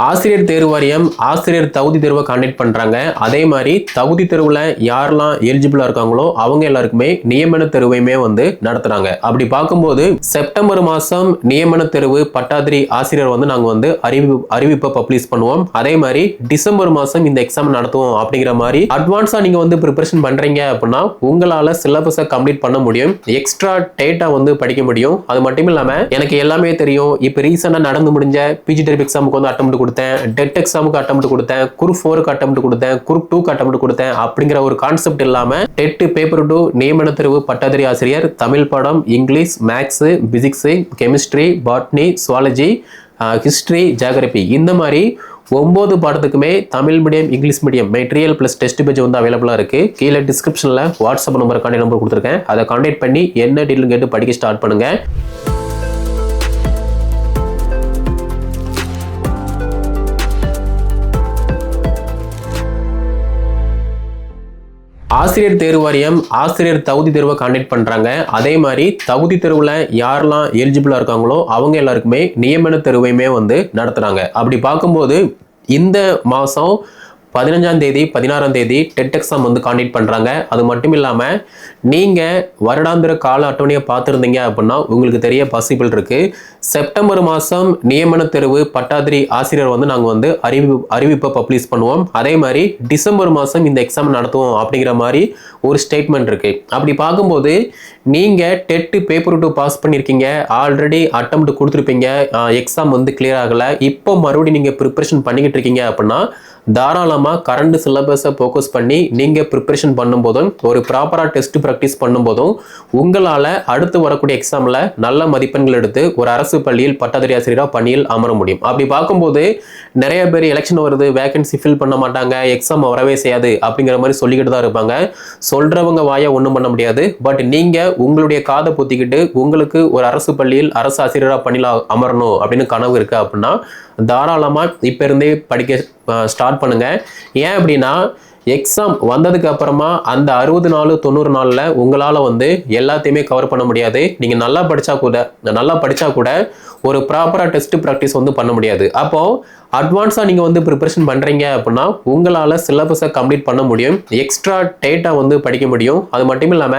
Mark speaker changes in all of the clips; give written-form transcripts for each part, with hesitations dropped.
Speaker 1: ஆசிரியர் தேர்வு வாரியம் ஆசிரியர் தகுதி தேர்வை கண்டக்ட் பண்றாங்க. அதே மாதிரி தகுதி தேர்வுல யாரெல்லாம் எலிஜிபிளா இருக்காங்களோ அவங்க எல்லாருக்குமே நியமன தேர்வையுமே நடத்துறாங்க. அப்படி பார்க்கும்போது செப்டம்பர் மாசம் நியமன தேர்வு பட்டாதிரி ஆசிரியர் நாங்க அறிவிப்பை பப்ளிஷ் பண்ணுவோம். அதே மாதிரி டிசம்பர் மாசம் இந்த எக்ஸாம் நடத்துவோம். அப்படிங்கிற மாதிரி அட்வான்ஸா நீங்க ப்ரிப்பரேஷன் பண்றீங்க அப்படின்னா உங்களால சிலபஸை கம்ப்ளீட் பண்ண முடியும். எக்ஸ்ட்ரா டேட்டா படிக்க முடியும். அது மட்டும் இல்லாம எனக்கு எல்லாமே தெரியும். இப்ப ரீசெண்டா நடந்து முடிஞ்ச பிஜிடெரிப் எக்ஸாமுக்கு அட்டெம்ப்ட் கொடுத்தேன், டெட் எக்ஸாமுக்கு அட்டெம்ப்ட் கொடுத்தேன், குரூப் 4க்கு அட்டெம்ப்ட் கொடுத்தேன், குரூப் 2க்கு அட்டெம்ப்ட் கொடுத்தேன் அப்படிங்கிற ஒரு கான்செப்ட் இல்லாம டெட் பேப்பர் 2 நியமன தேர்வு பட்டாதிரி ஆசிரியர் தமிழ் பாடம், English, maths, physics, chemistry, botany, zoology, history, geography இந்த மாதிரி 9 பாடத்துக்குமே Tamil medium, English medium material plus test page அவைலபிளா இருக்கு. கீழே டிஸ்கிரிப்ஷன்ல வாட்ஸ்அப் நம்பர் கொடுத்துருக்கேன். அதை கான்டாக்ட் பண்ணி என்ன டீட்டெயில் கேட்டு படிக்க ஸ்டார்ட் பண்ணுங்க. ஆசிரியர் தேர்வு வாரியம் ஆசிரியர் தகுதி தேர்வை கண்டக்ட் பண்றாங்க. அதே மாதிரி தகுதி தேர்வுல யாரெல்லாம் எலிஜிபிளா இருக்காங்களோ அவங்க எல்லாருக்குமே நியமன தேர்வையுமே நடத்துறாங்க. அப்படி பார்க்கும்போது இந்த மாசம் 15ஆம் தேதி 16ஆம் தேதி டெட் எக்ஸாம் காண்டக்ட் பண்றாங்க. அது மட்டும் இல்லாம நீங்க வருடாந்திர கால அட்டவணையை பார்த்திருந்தீங்க அப்படின்னா உங்களுக்கு தெரிய பாசிபிள் இருக்கு. செப்டம்பர் மாசம் நியமன தேர்வு பட்டாதிரி ஆசிரியர் நாங்க அறிவிப்பை பப்ளிஷ் பண்ணுவோம். அதே மாதிரி டிசம்பர் மாசம் இந்த எக்ஸாம் நடத்துவோம் அப்படிங்கிற மாதிரி ஒரு ஸ்டேட்மெண்ட் இருக்கு. அப்படி பார்க்கும்போது நீங்க டெட் பேப்பர் 2 பாஸ் பண்ணிருக்கீங்க, ஆல்ரெடி அட்டெம்ப்ட் கொடுத்துருப்பீங்க, எக்ஸாம் கிளியர் ஆகல, இப்போ மறுபடியும் நீங்க ப்ரிப்பரேஷன் பண்ணிக்கிட்டு இருக்கீங்க அப்படின்னா தாராளமா கரண்ட் சிலபஸை ஃபோக்கஸ் பண்ணி நீங்க ப்ரிப்பரேஷன் பண்ணும்போதும் ஒரு ப்ராப்பரா டெஸ்ட் ப்ராக்டிஸ் பண்ணும்போதும் உங்களால அடுத்து வரக்கூடிய எக்ஸாம்ல நல்ல மதிப்பெண்கள் எடுத்து ஒரு அரசு பள்ளியில் பட்டாதிரி ஆசிரியராக பணியில் அமர முடியும். அப்படி பார்க்கும்போது நிறைய பேர் எலெக்ஷன் வருது, வேகன்சி ஃபில் பண்ண மாட்டாங்க, எக்ஸாம் வரவே செய்யாது அப்படிங்கிற மாதிரி சொல்லிக்கிட்டு தான் இருப்பாங்க. சொல்றவங்க வாயை ஒன்றும் பண்ண முடியாது. பட் நீங்க உங்களுடைய காதை பொத்திக்கிட்டு உங்களுக்கு ஒரு அரசு பள்ளியில் அரசு ஆசிரியராக பணியில் அமரணும் அப்படின்னு கனவு இருக்கு அப்படின்னா தாராளமா இப்ப இருந்தே படிக்க ஸ்டார்ட் பண்ணுங்க. ஏன் அப்படின்னா எக்ஸாம் வந்ததுக்கு அப்புறமா அந்த 60 நாள் 90 நாள்ல உங்களால எல்லாத்தையுமே கவர் பண்ண முடியாது. நீங்க நல்லா படிச்சா கூட ஒரு ப்ராப்பரா டெஸ்ட் ப்ராக்டிஸ் பண்ண முடியாது. அப்போ அட்வான்ஸா நீங்க ப்ரிப்பரேஷன் பண்றீங்க அப்படின்னா உங்களால சிலபஸை கம்ப்ளீட் பண்ண முடியும். எக்ஸ்ட்ரா டேட்டா படிக்க முடியும். அது மட்டும் இல்லாம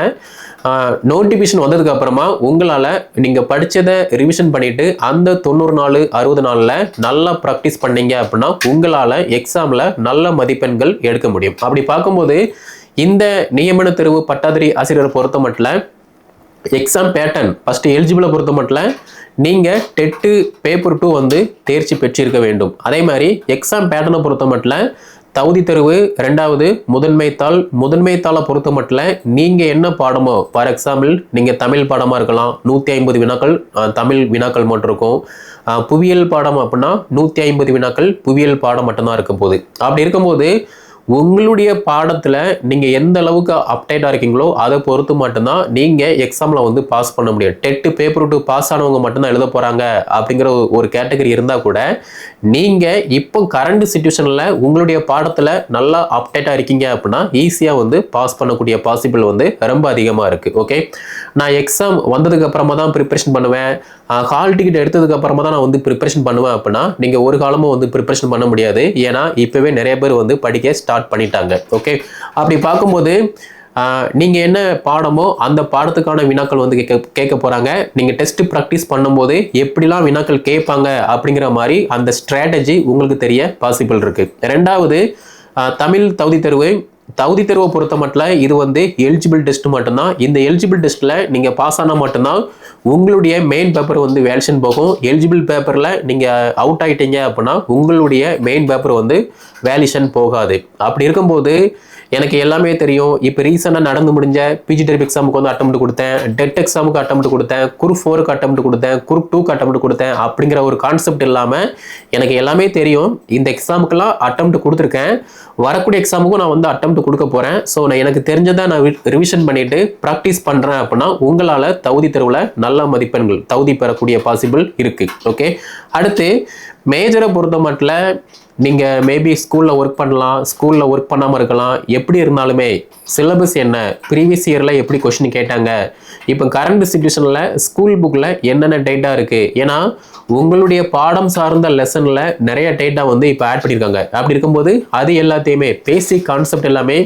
Speaker 1: நோட்டிபிகேஷன் வந்ததுக்கு அப்புறமா உங்களால நீங்க படிச்சதை ரிவிஷன் பண்ணிட்டு அந்த 90 நாள் 60 நாள்ல நல்லா ப்ராக்டிஸ் பண்ணீங்க அப்படின்னா உங்களால எக்ஸாம்ல நல்ல மதிப்பெண்கள் எடுக்க முடியும். அப்படி பார்க்கும்போது இந்த நியமன தேர்வு பட்டாதிரி ஆசிரியரை பொறுத்த மட்டும் எக்ஸாம் பேட்டர்ன் ஃபர்ஸ்ட் எலிஜிபிளை பொறுத்த மட்டும் நீங்க டெட் பேப்பர் 2 தேர்ச்சி பெற்றிருக்க வேண்டும். அதே மாதிரி எக்ஸாம் பேட்டர்னை பொறுத்த மட்டும் தகுதி தேர்வு 2வது முதன்மை தாளை பொறுத்த மட்டும் நீங்க என்ன பாடமோ, ஃபார் எக்ஸாம்பிள் நீங்க தமிழ் பாடமா இருக்கலாம், 150 வினாக்கள் தமிழ் வினாக்கள் மட்டும் இருக்கும். புவியியல் பாடம் அப்படின்னா 150 வினாக்கள் புவியியல் பாடம் மட்டும்தான் இருக்க போகுது. அப்படி இருக்கும்போது உங்களுடைய பாடத்துல நீங்க எந்த அளவுக்கு அப்டேட்டா இருக்கீங்களோ அதை பொறுத்து மட்டும்தான் நீங்க எக்ஸாம்ல பாஸ் பண்ண முடியும். டெட் பேப்பர் 2 பாஸ் ஆனவங்க மட்டும்தான் எழுத போறாங்க அப்படிங்கிற ஒரு கேட்டகரி இருந்தா கூட நீங்க இப்போ கரண்ட் சிச்சுவேஷன்ல உங்களுடைய பாடத்துல நல்லா அப்டேட்டா இருக்கீங்க அப்படின்னா ஈஸியா பாஸ் பண்ணக்கூடிய பாசிபிள் ரொம்ப அதிகமா இருக்கு. ஓகே, நான் எக்ஸாம் வந்ததுக்கு அப்புறமா தான் ப்ரிப்பரேஷன் பண்ணுவேன், ஹால் டிக்கெட் எடுத்ததுக்கு அப்புறமா தான் நான் ப்ரிப்பரேஷன் பண்ணுவேன் அப்படின்னா நீங்க ஒரு காலமும் ப்ரிப்பரேஷன் பண்ண முடியாது. ஏன்னா இப்பவே நிறைய பேர் படிக்க ஸ்டார்ட் பண்ணிட்டாங்க. ஓகே, அப்படி பார்க்கும்போது நீங்க என்ன பாடமோ அந்த பாடத்துக்கான வினாக்கள் கேட்க போறாங்க. நீங்க டெஸ்ட் ப்ராக்டிஸ் பண்ணும்போது எப்படிலாம் வினாக்கள் கேட்பாங்க அப்படிங்கிற மாதிரி அந்த ஸ்ட்ராட்டஜி உங்களுக்கு தெரிய பாசிபிள் இருக்கு. 2வது தமிழ் தகுதி தேர்வை பொறுத்த மட்டும் இது எலிஜிபிள் டெஸ்ட் மட்டும்தான். இந்த எலிஜிபிள் டெஸ்ட்ல நீங்க பாஸ் ஆனா மட்டும்தான் உங்களுடைய மெயின் பேப்பர் வேலிடேஷன் போகும். எலிஜிபிள் பேப்பர்ல நீங்க அவுட் ஆயிட்டீங்க அப்படின்னா உங்களுடைய மெயின் பேப்பர் வேலிடேஷன் போகாது. அப்படி இருக்கும்போது எனக்கு எல்லாமே தெரியும். இப்போ ரீசெண்டாக நடந்து முடிஞ்ச பிஜிடெரிப் எக்ஸாமுக்கு அட்டெம்ப்ட் கொடுத்தேன், டெட் எக்ஸாமுக்கு அட்டெம்ப்ட் கொடுத்தேன், குரூப் 4க்கு அட்டெம்ப்ட் கொடுத்தேன், குரூப் 2க்கு அட்டெம்ப்ட் கொடுத்தேன் அப்படிங்கிற ஒரு கான்செப்ட் இல்லாமல் எனக்கு எல்லாமே தெரியும். இந்த எக்ஸாமுக்கெல்லாம் அட்டெம்ப்ட் கொடுத்துருக்கேன், வரக்கூடிய எக்ஸாமுக்கும் நான் அட்டெம்ப்ட் கொடுக்க போகிறேன். ஸோ நான் எனக்கு தெரிஞ்சதை நான் ரிவிஷன் பண்ணிட்டு ப்ராக்டிஸ் பண்ணுறேன் அப்படின்னா உங்களால் தகுதி தேர்வில் நல்ல மதிப்பெண்கள் தகுதி பெறக்கூடிய பாசிபிள் இருக்குது. ஓகே, அடுத்து மேஜரை பொறுத்த மட்டும் நீங்கள் மேபி ஸ்கூலில் ஒர்க் பண்ணலாம், ஸ்கூலில் ஒர்க் பண்ணாமல் இருக்கலாம். எப்படி இருந்தாலுமே சிலபஸ் என்ன, ப்ரீவியஸ் இயரில் எப்படி கொஸ்டின் கேட்டாங்க, இப்போ கரண்ட் சிச்சுவேஷனில் ஸ்கூல் புக்கில் என்னென்ன டேட்டா இருக்குது. ஏன்னா உங்களுடைய பாடம் சார்ந்த லெசன்ல நிறைய டேட்டா வந்து இப்போ ஆட் பண்ணியிருக்காங்க. அப்படி இருக்கும்போது அது எல்லாத்தையுமே பேசிக் கான்செப்ட் எல்லாமே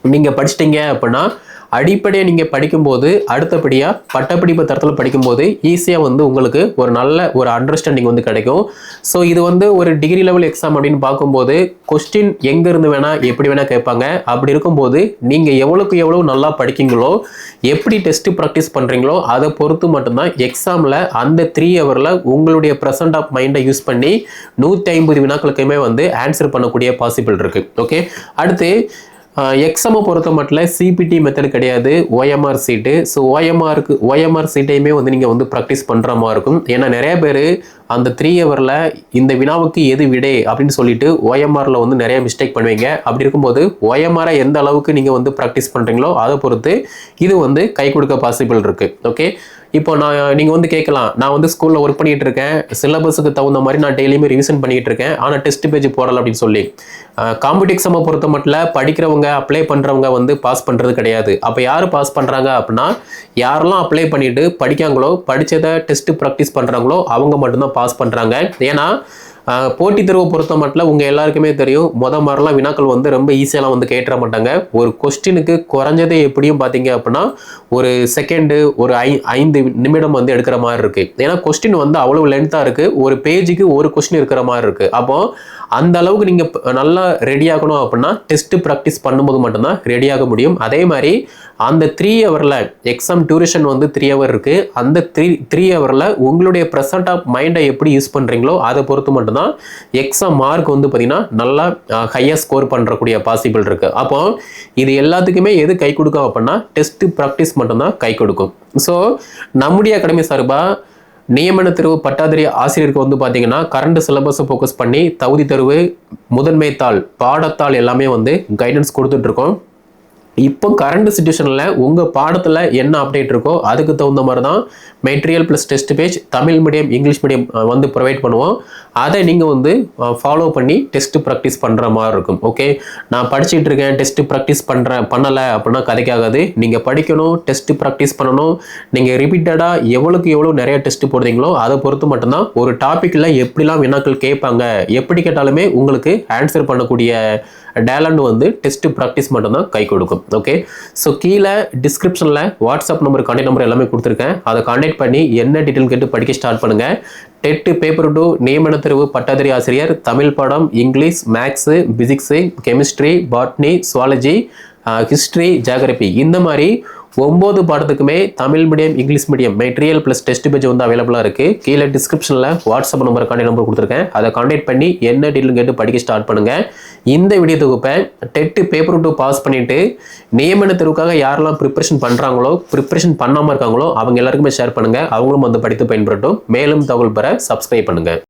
Speaker 1: நீங்க படிச்சிட்டீங்க அப்படின்னா அடிப்படையை நீங்கள் படிக்கும்போது அடுத்தபடியாக பட்டப்படிப்பு தரத்தில் படிக்கும்போது ஈஸியாக வந்து உங்களுக்கு ஒரு நல்ல ஒரு அண்டர்ஸ்டாண்டிங் வந்து கிடைக்கும். ஸோ இது வந்து ஒரு டிகிரி லெவல் எக்ஸாம் அப்படின்னு பார்க்கும்போது கொஸ்டின் எங்கேருந்து வேணால் எப்படி வேணால் கேட்பாங்க. அப்படி இருக்கும்போது நீங்கள் எவ்வளோக்கு எவ்வளோ நல்லா படிக்கீங்களோ, எப்படி டெஸ்ட்டு ப்ராக்டிஸ் பண்ணுறீங்களோ அதை பொறுத்து மட்டும்தான் எக்ஸாமில் அந்த 3 ஹவரில் உங்களுடைய ப்ரெசன்ட் ஆஃப் மைண்டை யூஸ் பண்ணி 150 வினாக்களுக்குமே வந்து ஆன்சர் பண்ணக்கூடிய பாசிபிள் இருக்குது. ஓகே, அடுத்து எக்ஸாமை பொறுத்த மட்டும் சிபிடி மெத்தட் கிடையாது, ஓஎம்ஆர் சீட்டு. ஸோ ஓஎம்ஆர் சீட்டையுமே வந்து நீங்கள் வந்து ப்ராக்டிஸ் பண்ணுற மாதிரி இருக்கும். ஏன்னா நிறைய பேர் அந்த 3 ஹவரில் இந்த வினாவுக்கு எது விடை அப்படின்னு சொல்லிட்டு ஓஎம்ஆரில் வந்து நிறைய மிஸ்டேக் பண்ணுவீங்க. அப்படி இருக்கும்போது ஓஎம்ஆரை எந்த அளவுக்கு நீங்கள் வந்து ப்ராக்டிஸ் பண்ணுறீங்களோ அதை பொறுத்து இது வந்து கை கொடுக்க பாசிபிள் இருக்குது. ஓகே, இப்போ நீங்கள் வந்து கேட்கலாம், நான் வந்து ஸ்கூலில் ஒர்க் பண்ணிகிட்டு இருக்கேன், சிலபஸுக்கு தகுந்த மாதிரி நான் டெய்லியுமே ரிவிஷன் பண்ணிகிட்டு இருக்கேன், ஆனால் டெஸ்ட் பேஜ் போடலை அப்படின்னு சொல்லி. காம்படிட்டிவ் எக்ஸாமை பொறுத்த மட்டும் படிக்கிறவங்க அப்ளை பண்ணுறவங்க வந்து பாஸ் பண்ணுறது கிடையாது. அப்போ யார் பாஸ் பண்ணுறாங்க அப்படின்னா யாரெல்லாம் அப்ளை பண்ணிட்டு படிக்காங்களோ, படித்ததை டெஸ்ட் ப்ராக்டிஸ் பண்ணுறாங்களோ அவங்க மட்டும்தான் பாஸ் பண்ணுறாங்க. ஏன்னா போட்டித் தேர்வை பொறுத்த மட்டும் உங்கள் எல்லாருக்குமே தெரியும், மாதிரிலாம் வினாக்கள் வந்து ரொம்ப ஈஸியெல்லாம் வந்து கேட்டுற மாட்டாங்க. ஒரு கொஸ்டினுக்கு குறைஞ்சதே எப்படியும் பார்த்தீங்க அப்படின்னா ஒரு செகண்டு, ஒரு 5 நிமிடம் வந்து எடுக்கிற மாதிரி இருக்குது. ஏன்னா கொஸ்டின் வந்து அவ்வளோ லென்த்தாக இருக்குது, ஒரு பேஜுக்கு ஒரு கொஸ்டின் இருக்கிற மாதிரி இருக்குது. அப்போ அந்த அளவுக்கு நீங்கள் நல்லா ரெடி ஆகணும் அப்படின்னா டெஸ்ட் ப்ராக்டிஸ் பண்ணும்போது மட்டும்தான் ரெடி ஆக முடியும். அதே மாதிரி அந்த 3 ஹவரில் எக்ஸாம் டியூரேஷன் வந்து 3 ஹவர் இருக்குது. அந்த 3 ஹவரில் உங்களுடைய ப்ரெசன்ட் ஆஃப் மைண்டை எப்படி யூஸ் பண்ணுறீங்களோ அதை பொறுத்து மட்டும்தான் எக்ஸாம் மார்க் வந்து பார்த்தீங்கன்னா நல்லா ஹையாக ஸ்கோர் பண்ணுறக்கூடிய பாசிபிள் இருக்குது. அப்போ இது எல்லாத்துக்குமே எது கை கொடுக்கும் அப்படின்னா டெஸ்ட் ப்ராக்டிஸ் மட்டும்தான் கை கொடுக்கும். ஸோ நம்முடைய அகாடமி சார்பாக நியமன தேர்வு பட்டாதாரி ஆசிரியருக்கு வந்து பார்த்தீங்கன்னா கரண்ட் சிலபஸை ஃபோக்கஸ் பண்ணி தகுதி தேர்வு, முதன்மை தாள், பாடத்தாள் எல்லாமே வந்து கைடன்ஸ் கொடுத்துட்ருக்கோம். இப்போ கரண்ட் சுச்சுவேஷனில் உங்கள் பாடத்தில் என்ன அப்டேட் இருக்கோ அதுக்கு தகுந்த மாதிரி தான் material plus test page Tamil medium English medium வந்து ப்ரொவைட் பண்ணுவோம். அதை நீங்கள் வந்து ஃபாலோ பண்ணி டெஸ்ட் ப்ராக்டிஸ் பண்ணுற மாதிரி இருக்கும். ஓகே, நான் படிச்சுட்டு இருக்கேன், டெஸ்ட் ப்ராக்டிஸ் பண்ணலை அப்படின்னா கதைக்காகாது. நீங்கள் படிக்கணும், டெஸ்ட் ப்ராக்டிஸ் பண்ணணும். நீங்கள் ரிப்பீட்டடாக எவ்வளோக்கு எவ்வளோ நிறைய டெஸ்ட் போடுறீங்களோ அதை பொறுத்து மட்டும்தான் ஒரு டாப்பிக்கில் எப்படிலாம் வினாக்கள் கேட்பாங்க, எப்படி கேட்டாலுமே உங்களுக்கு ஆன்சர் பண்ணக்கூடிய டேலண்ட் வந்து டெஸ்ட் ப்ராக்டிஸ் மட்டும்தான் கை கொடுக்கும். ஓகே, ஸோ கீழே டிஸ்கிரிப்ஷனில் வாட்ஸ்அப் நம்பர், கான்டாக்ட் நம்பர் எல்லாமே கொடுத்துருக்கேன். அதை கான்டாக்ட் பண்ணி என்ன டீட்டெயில் கேட்டு படிக்க ஸ்டார்ட் பண்ணுங்கள். டெட் பேப்பர் 2 நியமன தேர்வு பட்டாதாரி ஆசிரியர் தமிழ் பாடம், English, maths, physics, chemistry, botany, zoology, history, geography இந்த மாதிரி 9 பாடத்துக்குமே Tamil medium English medium material plus test page வந்து அவைலபிளாக இருக்குது. கீழே டிஸ்கிரிப்ஷனில் வாட்ஸ்அப் நம்பர், கான்டாக்ட் நம்பர் கொடுத்துருக்கேன். அதை கான்டாக்ட் பண்ணி என்ன டீட்டெயில் கேட்டு படிக்க ஸ்டார்ட் பண்ணுங்கள். இந்த வீடியோ தொகுப்பை டெட் பேப்பர் 2 பாஸ் பண்ணிவிட்டு நியமன தேர்வுக்காக யாரெல்லாம் ப்ரிப்பரேஷன் பண்ணுறாங்களோ, ப்ரிப்பரேஷன் பண்ணாமல் இருக்காங்களோ அவங்க எல்லாருக்குமே ஷேர் பண்ணுங்கள். அவங்களும் வந்து படித்து பயன்படுத்தும். மேலும் தகவல் பெற சப்ஸ்கிரைப் பண்ணுங்கள்.